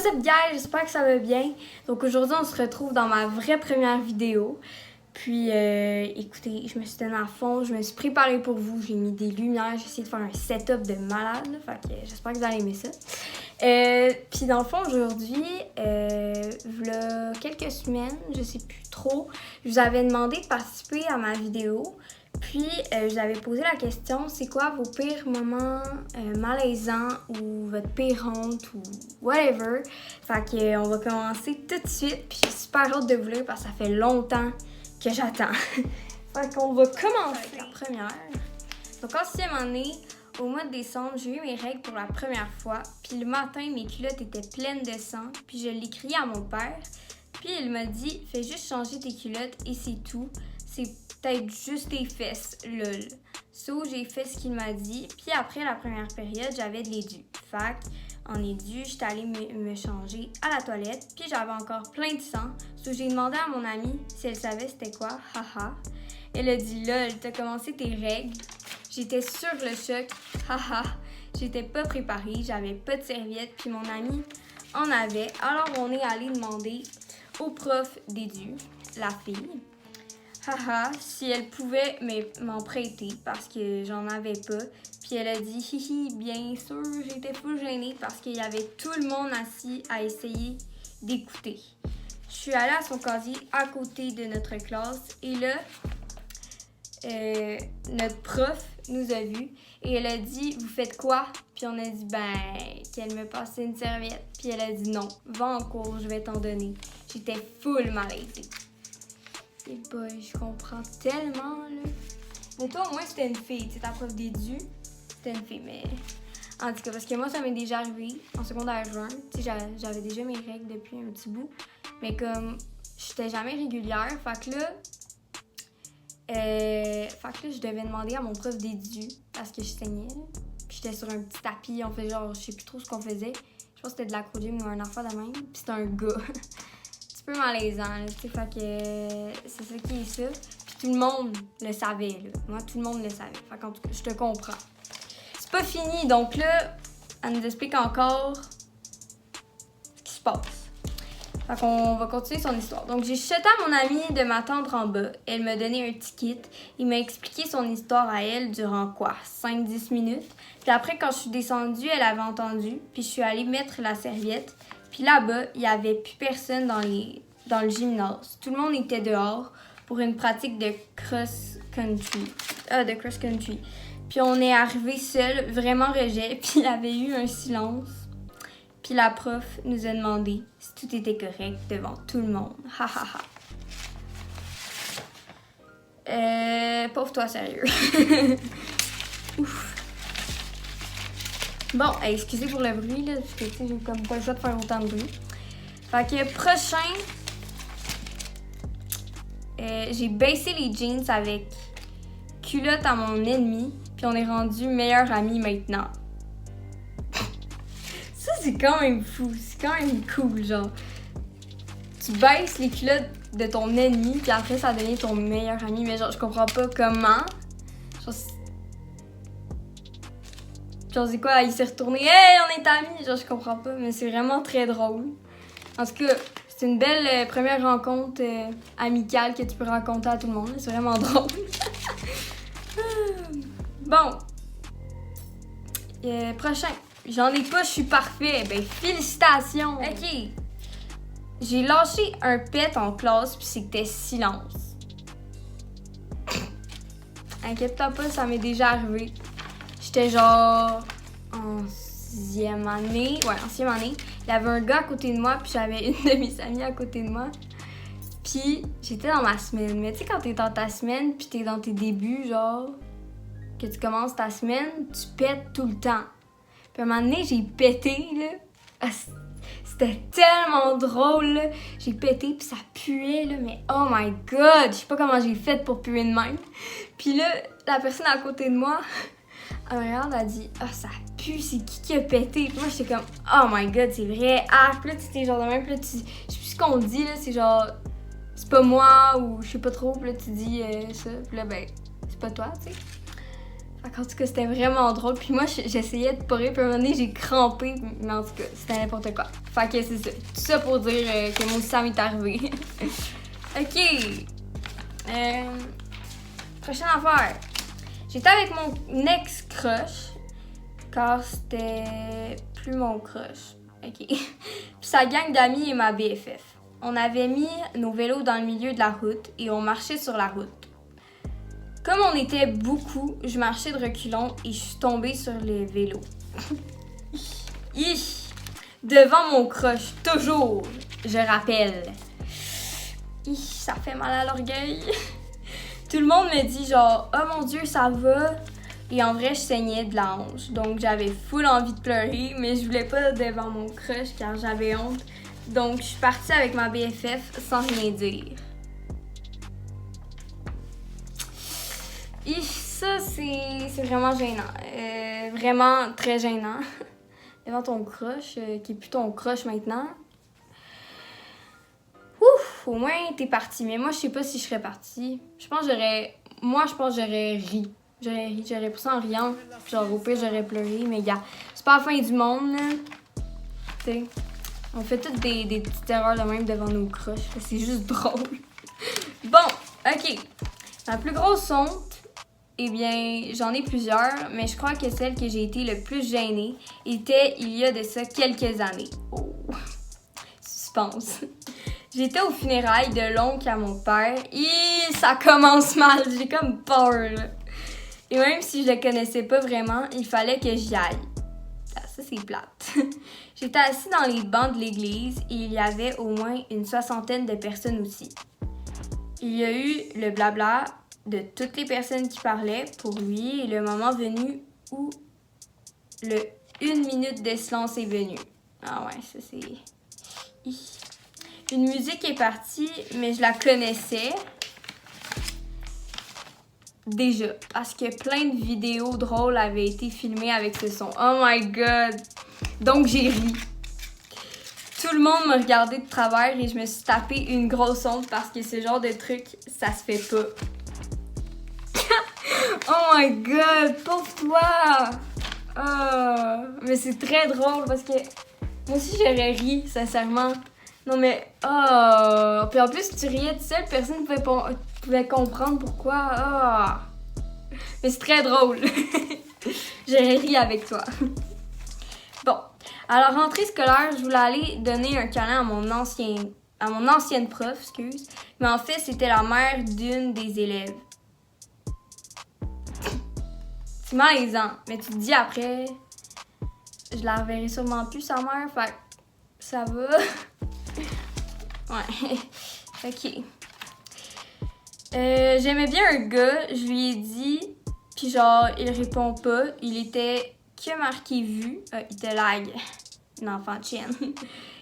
What's up guys, j'espère que ça va bien. Donc aujourd'hui on se retrouve dans ma vraie première vidéo. Puis écoutez, je me suis donnée à fond, je me suis préparée pour vous, j'ai mis des lumières, j'ai essayé de faire un setup de malade, là, fait que j'espère que vous allez aimer ça. Puis dans le fond aujourd'hui, v'là quelques semaines, je sais plus trop, je vous avais demandé de participer à ma vidéo. Puis, je vous avais posé la question, c'est quoi vos pires moments malaisants ou votre pire honte ou whatever. Fait que, on va commencer tout de suite. Puis, j'ai super hâte de vous lire parce que ça fait longtemps que j'attends. Fait qu'on va commencer avec la première. Donc, en 6e année, au mois de décembre, j'ai eu mes règles pour la première fois. Puis, le matin, mes culottes étaient pleines de sang. Puis, je l'ai crié à mon père. Puis, il m'a dit, fais juste changer tes culottes et c'est tout. C'est peut-être juste tes fesses, lol. So, j'ai fait ce qu'il m'a dit. Puis après la première période, j'avais de l'édu. Fait en édu, j'étais allée me changer à la toilette. Puis j'avais encore plein de sang. So, j'ai demandé à mon amie si elle savait c'était quoi. Haha. Elle a dit lol, t'as commencé tes règles. J'étais sur le choc. Haha. J'étais pas préparée. J'avais pas de serviette. Puis mon amie en avait. Alors on est allé demander au prof d'édu, la fille. Haha, si elle pouvait m'en prêter parce que j'en avais pas. Puis elle a dit hihi, bien sûr, j'étais full gênée parce qu'il y avait tout le monde assis à essayer d'écouter. Je suis allée à son casier à côté de notre classe et là, notre prof nous a vus et elle a dit vous faites quoi? Puis on a dit qu'elle me passait une serviette. Puis elle a dit non, va en cours, je vais t'en donner. J'étais full malaisée. Et boy, je comprends tellement, là. Mais toi, au moins, c'était une fille. Tu sais, ta prof d'édu, c'était une fille. Mais en tout cas, parce que moi, ça m'est déjà arrivé en secondaire 1. Tu sais, j'avais déjà mes règles depuis un petit bout. Mais comme, j'étais jamais régulière. Fait que là, je devais demander à mon prof d'édu parce que je saignais. Puis j'étais sur un petit tapis. On faisait genre, je sais plus trop ce qu'on faisait. Je pense que c'était de l'acrogym ou un affaire de même. Puis c'était un gars. Un peu malaisant, là, tu sais, fait que c'est ça qui est ça. Puis tout le monde le savait, là. Moi, tout le monde le savait. Fait qu'en tout cas, je te comprends. C'est pas fini, donc là, elle nous explique encore ce qui se passe. Fait qu'on va continuer son histoire. Donc, j'ai chuté à mon amie de m'attendre en bas. Elle m'a donné un ticket. Il m'a expliqué son histoire à elle durant quoi? 5-10 minutes. Puis après, quand je suis descendue, elle avait entendu. Puis je suis allée mettre la serviette. Puis là-bas, il n'y avait plus personne dans le gymnase. Tout le monde était dehors pour une pratique de cross-country. Puis on est arrivé seul, vraiment rejet. Puis il y avait eu un silence. Puis la prof nous a demandé si tout était correct devant tout le monde. Ha ha ha. Pauvre toi, sérieux. Ouf. Bon, excusez pour le bruit, là, parce que, tu sais, j'ai comme pas le choix de faire autant de bruit. Fait que, prochain, j'ai baissé les jeans avec culotte à mon ennemi, puis on est rendu meilleurs amis maintenant. Ça, c'est quand même fou, c'est quand même cool, genre. Tu baisses les culottes de ton ennemi, puis après, ça devient ton meilleur ami, mais genre, je comprends pas comment. Genre, c'est quoi? Il s'est retourné. Hey, on est amis! Genre, je comprends pas, mais c'est vraiment très drôle. En tout cas, c'est une belle première rencontre amicale que tu peux raconter à tout le monde. C'est vraiment drôle. Bon. Prochain. J'en ai pas, je suis parfait. Ben, félicitations! OK. J'ai lâché un pet en classe, puis c'était silence. Inquiète-toi pas, ça m'est déjà arrivé. J'étais genre en 6e année. Ouais, en 6e année. Il y avait un gars à côté de moi, puis j'avais une de mes amies à côté de moi. Puis j'étais dans ma semaine. Mais tu sais, quand t'es dans ta semaine, puis t'es dans tes débuts, genre, que tu commences ta semaine, tu pètes tout le temps. Puis à un moment donné, j'ai pété, là. C'était tellement drôle, là. J'ai pété, puis ça puait, là. Mais oh my god! Je sais pas comment j'ai fait pour puer de même. Puis là, la personne à côté de moi... Elle me regarde, elle dit « Ah, ça pue, c'est qui a pété? » Puis moi, j'étais comme « Oh my god, c'est vrai! » Ah, puis là, tu sais, genre de même, puis là, je sais plus ce qu'on dit, là, c'est genre « C'est pas moi » ou je sais pas trop, puis là, tu dis ça, puis là, ben, c'est pas toi, tu sais. En tout cas, c'était vraiment drôle. Puis moi, j'essayais de pas rire. Puis à un moment donné, j'ai crampé. Mais en tout cas, c'était n'importe quoi. Fait que c'est ça. Tout ça pour dire que moi aussi, ça m'est arrivé. OK. Prochaine affaire. J'étais avec mon ex-crush. Car c'était plus mon crush. OK. Puis sa gang d'amis et ma BFF. On avait mis nos vélos dans le milieu de la route et on marchait sur la route. Comme on était beaucoup, je marchais de reculons et je suis tombée sur les vélos. Devant mon crush, toujours, je rappelle. Ça fait mal à l'orgueil. Tout le monde me dit genre, oh mon Dieu, ça va. Et en vrai, je saignais de la hanche. Donc j'avais full envie de pleurer, mais je voulais pas devant mon crush car j'avais honte. Donc je suis partie avec ma BFF sans rien dire. Ça, c'est vraiment gênant. Vraiment très gênant. Devant ton crush, qui est plus ton crush maintenant. Ouf, au moins t'es partie. Mais moi, je sais pas si je serais partie. Je pense que j'aurais ri. J'aurais pris ça en riant. Genre, au pire, j'aurais pleuré. Mais gars, c'est pas la fin du monde, là. Tu sais, on fait toutes des petites erreurs de même devant nos crushs. C'est juste drôle. Bon, OK. Ma plus grosse honte, eh bien, j'en ai plusieurs, mais je crois que celle que j'ai été le plus gênée était il y a de ça quelques années. Oh, suspense. J'étais aux funérailles de l'oncle à mon père et ça commence mal, j'ai comme peur, là. Et même si je le connaissais pas vraiment, il fallait que j'y aille. Ah, ça, c'est plate. J'étais assis dans les bancs de l'église et il y avait au moins une 60aine de personnes aussi. Il y a eu le blabla de toutes les personnes qui parlaient pour lui et le moment venu où le 1 minute de silence est venu. Ah ouais, ça c'est... Une musique est partie, mais je la connaissais déjà parce que plein de vidéos drôles avaient été filmées avec ce son. Oh my god! Donc j'ai ri. Tout le monde me regardait de travers et je me suis tapé une grosse honte parce que ce genre de truc, ça se fait pas. Oh my god, pauvre toi! Oh, mais c'est très drôle parce que moi aussi j'aurais ri, sincèrement. Non mais, oh! Puis en plus, tu riais tout seul, personne ne pouvait comprendre pourquoi. Oh! Mais c'est très drôle. J'aurais ri avec toi. Bon, à la rentrée scolaire, je voulais aller donner un câlin à mon ancienne prof, excuse. Mais en fait, c'était la mère d'une des élèves. C'est malaisant, mais tu te dis après, je la reverrai sûrement plus, sa mère, fait que ça va. Ouais, ok. J'aimais bien un gars, je lui ai dit, puis genre, il répond pas, il était que marqué vu, il te lag, une enfant de chienne.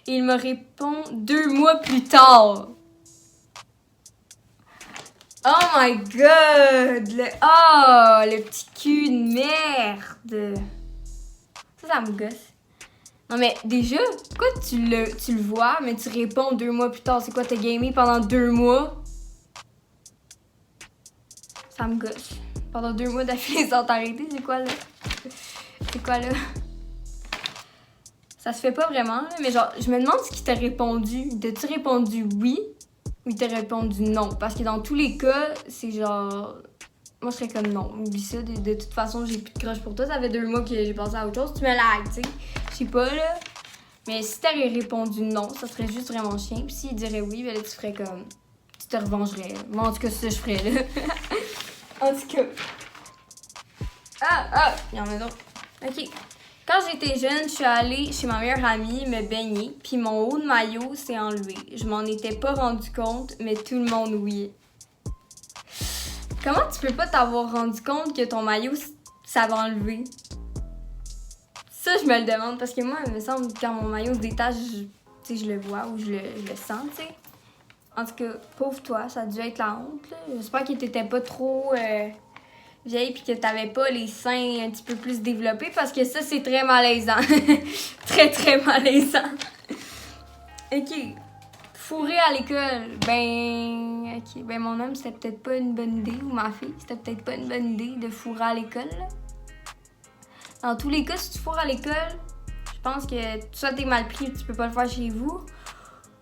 Et il me répond 2 mois plus tard. Oh my god! Le petit cul de merde! Ça me gosse. Non mais déjà, pourquoi tu le vois, mais tu réponds 2 mois plus tard? C'est quoi, t'as gamé pendant 2 mois? Ça me gosse. Pendant 2 mois d'affilée sans t'arrêter, c'est quoi là? C'est quoi là? Ça se fait pas vraiment, là, mais genre, je me demande ce qu'il t'a répondu. T'as-tu répondu oui? Ou il t'a répondu non? Parce que dans tous les cas, c'est genre... Moi, je serais comme non. Oublie ça. De toute façon, j'ai plus de crush pour toi. Ça fait 2 mois que j'ai pensé à autre chose. Tu me lags, tu sais. Je sais pas, là. Mais si t'aurais répondu non, ça serait juste vraiment chien. Puis s'il dirait oui, ben là, tu ferais comme... Tu te revengerais. Moi, en tout cas, c'est ça que je ferais, là. En tout cas... Il y en a d'autres. OK. Quand j'étais jeune, je suis allée chez ma meilleure amie me baigner, puis mon haut de maillot s'est enlevé. Je m'en étais pas rendu compte, mais tout le monde oui. Comment tu peux pas t'avoir rendu compte que ton maillot s'avait enlevé? Ça, je me le demande, parce que moi, il me semble que quand mon maillot se détache, je le vois ou je le sens, tu sais. En tout cas, pauvre toi, ça a dû être la honte, là. J'espère que t'étais pas trop... vieille puis que t'avais pas les seins un petit peu plus développés parce que ça, c'est très malaisant. Très, très malaisant. OK. fourrer à l'école. Ben, ok. Ben, mon homme, c'était peut-être pas une bonne idée. Ou ma fille, c'était peut-être pas une bonne idée de fourrer à l'école, là. Dans tous les cas, si tu fourres à l'école, je pense que soit t'es mal pris, tu peux pas le faire chez vous.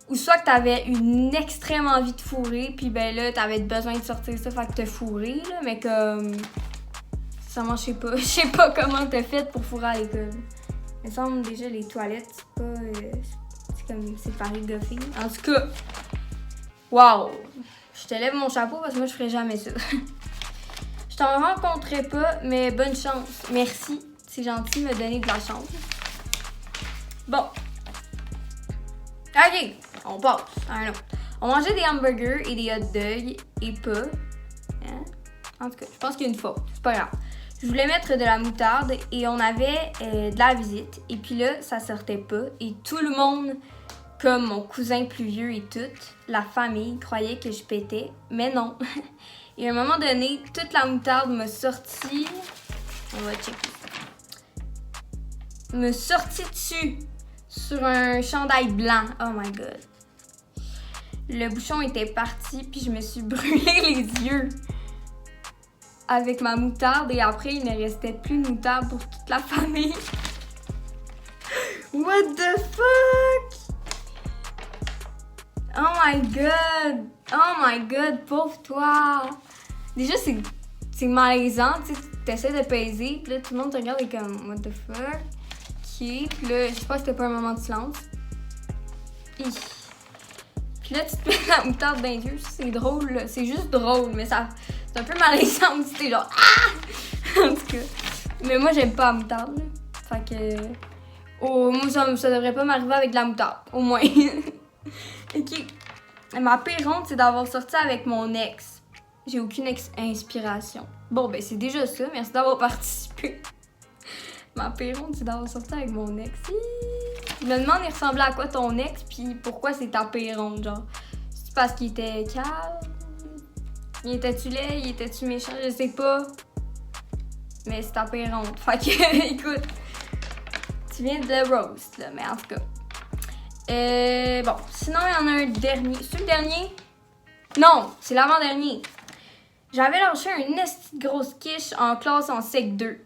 Ou soit que t'avais une extrême envie de fourrer, puis ben là, t'avais besoin de sortir ça, fait que t'as fourré, là. Mais comme... Sincèrement, je sais pas. Je sais pas comment t'as fait pour fourrer à l'école. Il me semble déjà les toilettes, c'est pas... c'est comme séparé de filles. En tout cas, wow! Je te lève mon chapeau parce que moi, je ferais jamais ça. Je t'en rencontrerai pas, mais bonne chance. Merci. C'est gentil de me donner de la chance. Bon. OK, on passe à un autre. On mangeait des hamburgers et des hot dogs et pas. Hein? En tout cas, je pense qu'il y a une faute. C'est pas grave. Je voulais mettre de la moutarde et on avait de la visite. Et puis là, ça sortait pas. Et tout le monde, comme mon cousin plus vieux et toute, la famille, croyait que je pétais. Mais non. Et à un moment donné, toute la moutarde m'a sorti... On va checker ça. Me sorti dessus sur un chandail blanc. Oh my god. Le bouchon était parti, puis je me suis brûlé les yeux avec ma moutarde et après, il ne restait plus de moutarde pour toute la famille. What the fuck? Oh my god! Oh my god, pauvre toi! Déjà, c'est malaisant, tu sais, t'essaies de peser, puis là, tout le monde te regarde et comme, what the fuck? Ok, puis là, je sais pas si c'était pas un moment de silence. Hi. Puis là, tu te mets la moutarde dans les yeux, c'est drôle, là. C'est juste drôle, mais ça... C'est un peu malaisant aussi, t'es genre ah! En tout cas. Mais moi, j'aime pas la moutarde, là. Fait que... Oh, moi, ça devrait pas m'arriver avec de la moutarde, au moins. Ok. Ma pire honte, c'est d'avoir sorti avec mon ex. J'ai aucune inspiration. Bon, ben, c'est déjà ça. Merci d'avoir participé. Ma pire honte, c'est d'avoir sorti avec mon ex. Je me demande, il ressemblait à quoi ton ex, puis pourquoi c'est ta pire honte, genre. C'est parce qu'il était calme? Il était-tu laid? Il était-tu méchant? Je sais pas. Mais c'est ta pire honte. Fait que, écoute, tu viens de roast, là, mais en tout cas. Bon, sinon, il y en a un dernier. C'est le dernier? Non, c'est l'avant-dernier. J'avais lâché une esti de grosse quiche en classe en sec 2.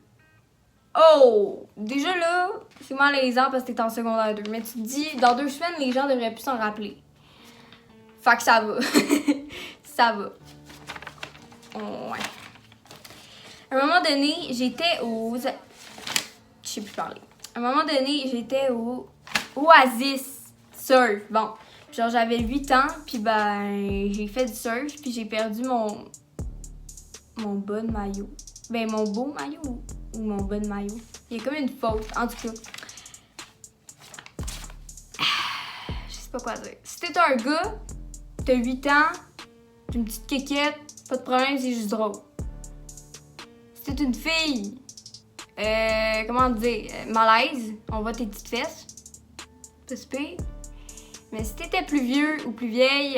Oh! Déjà là, c'est malaisant parce que t'es en secondaire 2. Mais tu te dis, dans 2 semaines, les gens devraient plus s'en rappeler. Fait que ça va. Ça va. Oh, ouais. À un moment donné, j'étais au... Je sais plus parler. À un moment donné, j'étais au Oasis Surf. Bon, genre j'avais 8 ans, puis ben j'ai fait du surf, puis j'ai perdu mon bon maillot. Ben mon beau maillot ou mon bon maillot. Il y a comme une faute, en tout cas. Je sais pas quoi dire. Si t'es un gars, t'as 8 ans, t'as une petite kékette, pas de problème, c'est juste drôle. Si t'es une fille, comment dire, malaise, on voit tes petites fesses. C'est super. Mais si t'étais plus vieux ou plus vieille,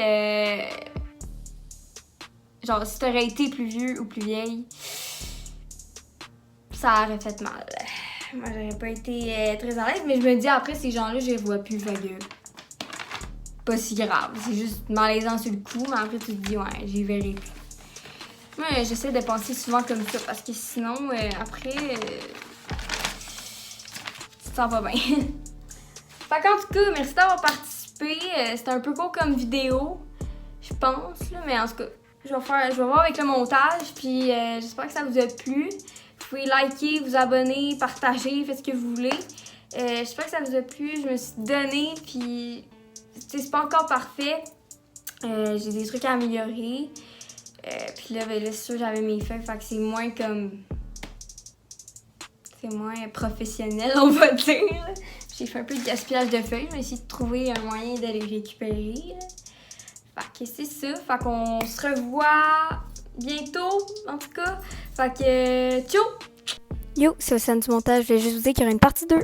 genre si t'aurais été plus vieux ou plus vieille, ça aurait fait mal. Moi, j'aurais pas été très à l'aise, mais je me dis après, ces gens-là, je les vois plus, fait que pas si grave. C'est juste malaisant sur le coup, mais après, tu te dis, ouais, j'y verrai plus. Moi, j'essaie de penser souvent comme ça, parce que sinon, après, tu te sens pas bien. Fait qu'en tout cas, merci d'avoir participé. C'était un peu court comme vidéo, je pense, là, mais en tout cas, je vais voir avec le montage, puis j'espère que ça vous a plu. Vous pouvez liker, vous abonner, partager, faites ce que vous voulez. J'espère que ça vous a plu. Je me suis donnée, puis c'est pas encore parfait. J'ai des trucs à améliorer. Puis là, ben, là, c'est sûr, j'avais mes feuilles, fait que c'est moins comme... C'est moins professionnel, on va dire. J'ai fait un peu de gaspillage de feuilles, j'ai essayé de trouver un moyen de les récupérer. Fait que c'est ça, fait qu'on se revoit bientôt, en tout cas. Fait que, ciao! Yo, c'est Océane du montage, je voulais juste vous dire qu'il y aura une partie 2.